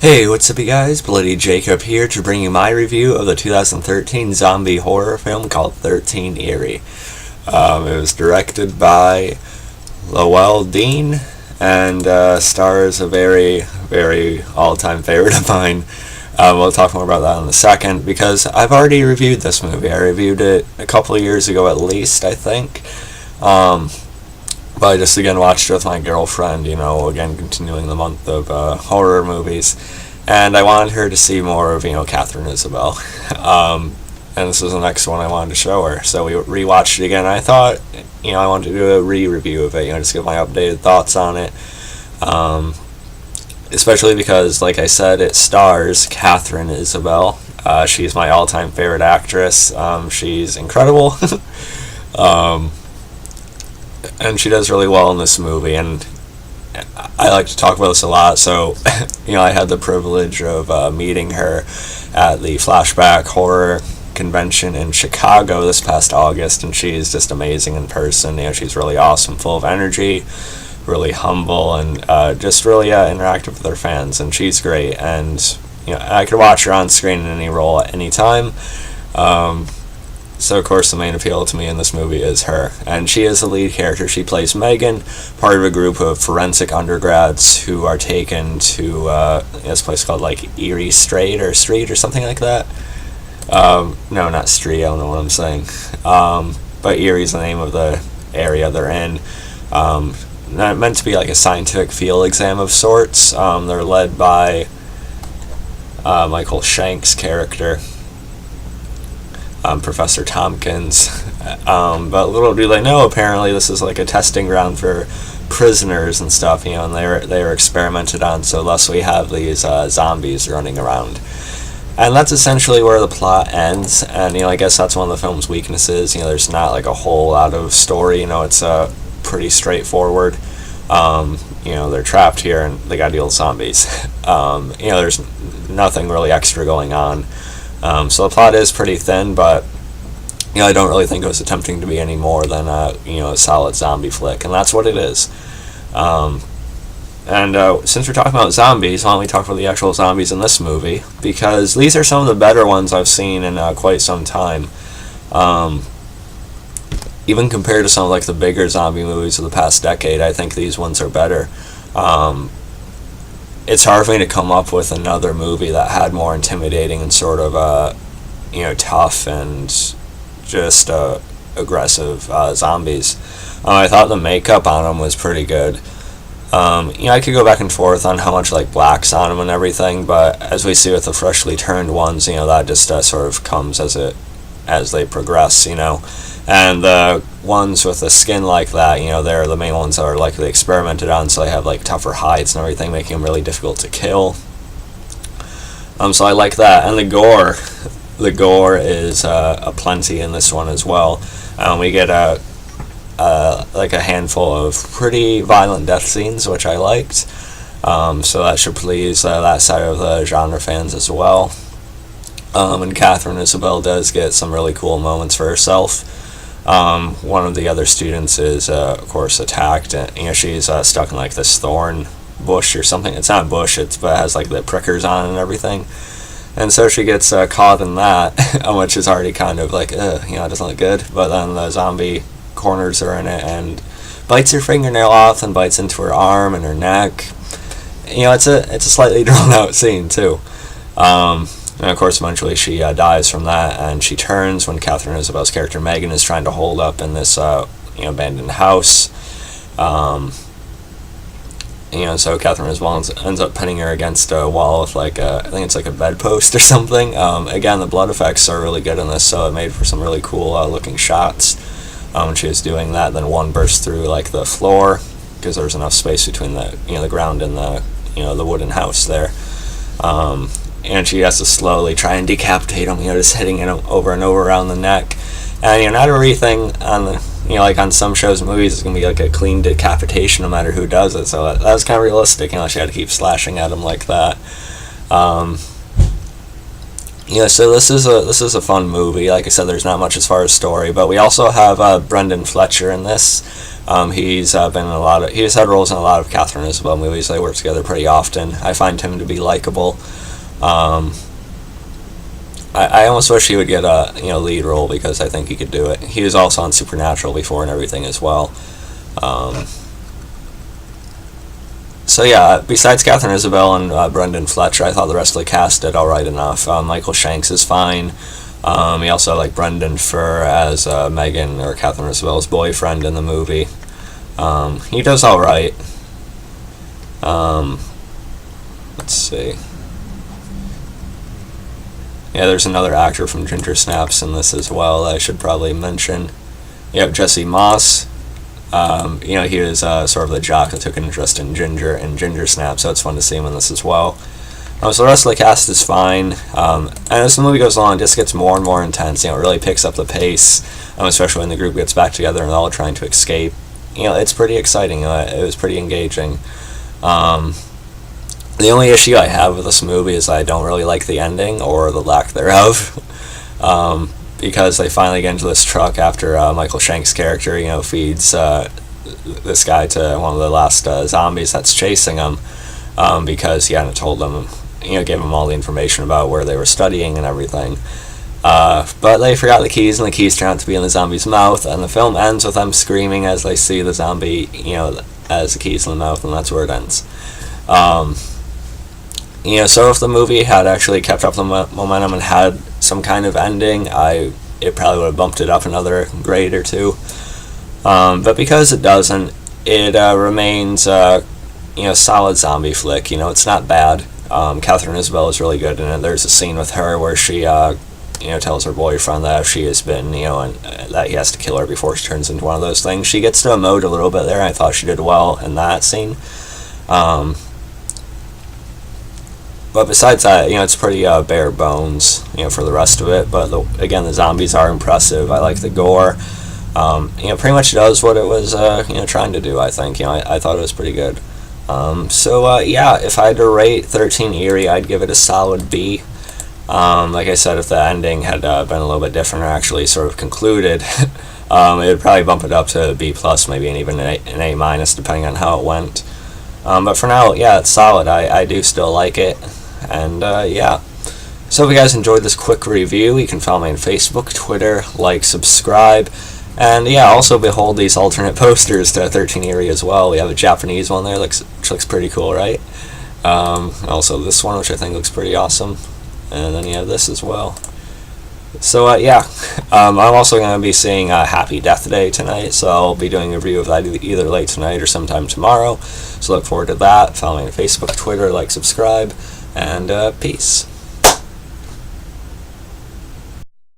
Hey, what's up you guys? Bloody Jacob here to bring you my review of the 2013 zombie horror film called 13 Eerie. It was directed by Lowell Dean and stars a very, very all-time favorite of mine. We'll talk more about that in a second because I've already reviewed this movie. I reviewed it a couple of years ago at least, I think. But I just again watched it with my girlfriend, again continuing the month of horror movies, and I wanted her to see more of, Katharine Isabelle, and this was the next one I wanted to show her, so we rewatched it again. I thought, I wanted to do a re-review of it, just give my updated thoughts on it, especially because, like I said, it stars Katharine Isabelle. She's my all-time favorite actress. She's incredible. And she does really well in this movie, and I like to talk about this a lot, so I had the privilege of meeting her at the Flashback Horror Convention in Chicago this past August, and she's just amazing in person. She's really awesome, full of energy, really humble, and just really interactive with her fans, and she's great, and I could watch her on screen in any role at any time. So, of course, the main appeal to me in this movie is her. And she is the lead character. She plays Megan, part of a group of forensic undergrads who are taken to this place called, Eerie Street or something like that. No, not Street, I don't know what I'm saying. But Eerie's the name of the area they're in. Not meant to be like a scientific field exam of sorts. They're led by Michael Shank's character. Professor Tompkins, but little do they know, apparently this is like a testing ground for prisoners and stuff, and they were experimented on, so thus we have these zombies running around, and that's essentially where the plot ends. And I guess that's one of the film's weaknesses. There's not like a whole lot of story. It's pretty straightforward. They're trapped here and they gotta deal with zombies. There's nothing really extra going on. So the plot is pretty thin, but I don't really think it was attempting to be any more than a solid zombie flick, and that's what it is. Since we're talking about zombies, why don't we talk about the actual zombies in this movie? Because these are some of the better ones I've seen in quite some time. Even compared to some of the bigger zombie movies of the past decade, I think these ones are better. It's hard for me to come up with another movie that had more intimidating and sort of, tough and just aggressive zombies. I thought the makeup on them was pretty good. I could go back and forth on how much black's on them and everything, but as we see with the freshly turned ones, that just sort of comes as they progress, and the ones with the skin like that, they're the main ones that are likely experimented on, so they have tougher hides and everything, making them really difficult to kill. So I like that, and the gore is aplenty in this one as well. We get a handful of pretty violent death scenes, which I liked. So that should please that side of the genre fans as well. And Katharine Isabelle does get some really cool moments for herself. One of the other students is, of course, attacked, and she's stuck in this thorn bush or something. It's not a bush, but it has the prickers on and everything, and so she gets caught in that, which is already kind of it doesn't look good. But then the zombie corners her in it and bites her fingernail off and bites into her arm and her neck. It's a slightly drawn out scene too. And of course, eventually she dies from that, and she turns when Katharine Isabelle's character Megan is trying to hold up in this abandoned house. So Katharine Isabelle ends up pinning her against a wall with I think it's a bedpost or something. Again, the blood effects are really good in this, so it made for some really cool looking shots when she was doing that. Then one burst through the floor because there was enough space between the ground and the wooden house there. And she has to slowly try and decapitate him, just hitting him over and over around the neck. And not everything on the, on some shows and movies is going to be a clean decapitation no matter who does it. So that was kind of realistic, she had to keep slashing at him like that. So this is a fun movie. Like I said, there's not much as far as story, but we also have Brendan Fletcher in this, He's he's had roles in a lot of Katharine Isabelle movies. They work together pretty often. I find him to be likable. I almost wish he would get a lead role, because I think he could do it. He was also on Supernatural before and everything as well. So yeah, besides Katharine Isabelle and Brendan Fletcher, I thought the rest of the cast did alright enough. Michael Shanks is fine. He also like Brendan Furr as Megan, or Katharine Isabelle's boyfriend in the movie. He does alright. Let's see. Yeah, there's another actor from Ginger Snaps in this as well that I should probably mention. You have Jesse Moss. He was sort of the jock that took an interest in Ginger Snaps, so it's fun to see him in this as well. So the rest of the cast is fine, and as the movie goes on, it just gets more and more intense. It really picks up the pace, especially when the group gets back together and they're all trying to escape. It's pretty exciting. It was pretty engaging. The only issue I have with this movie is I don't really like the ending, or the lack thereof, because they finally get into this truck after Michael Shanks' character, feeds this guy to one of the last zombies that's chasing him, because he hadn't told them, gave him all the information about where they were studying and everything. But they forgot the keys, and the keys turn out to be in the zombie's mouth, and the film ends with them screaming as they see the zombie, as the keys in the mouth, and that's where it ends. So if the movie had actually kept up the momentum and had some kind of ending, it probably would have bumped it up another grade or two. But because it doesn't, it remains solid zombie flick. It's not bad. Katharine Isabelle is really good in it. There's a scene with her where she tells her boyfriend that if she has been, and that he has to kill her before she turns into one of those things. She gets to emote a little bit there. I thought she did well in that scene. But besides that, it's pretty bare bones, for the rest of it. But again, the zombies are impressive. I like the gore. Pretty much does what it was, trying to do. I think, I thought it was pretty good. If I had to rate 13 Eerie, I'd give it a solid B. Like I said, if the ending had been a little bit different, or actually sort of concluded, it would probably bump it up to B plus, maybe, and even an A minus, depending on how it went. But for now, yeah, it's solid. I do still like it. And so if you guys enjoyed this quick review, you can follow me on Facebook, Twitter, subscribe, and also behold these alternate posters to 13 Eerie as well. We have a Japanese one there, which looks pretty cool, right? Also this one, which I think looks pretty awesome, and then you have this as well. So I'm also going to be seeing Happy Death Day tonight, so I'll be doing a review of that either late tonight or sometime tomorrow. So look forward to that. Follow me on Facebook, Twitter, subscribe. And peace.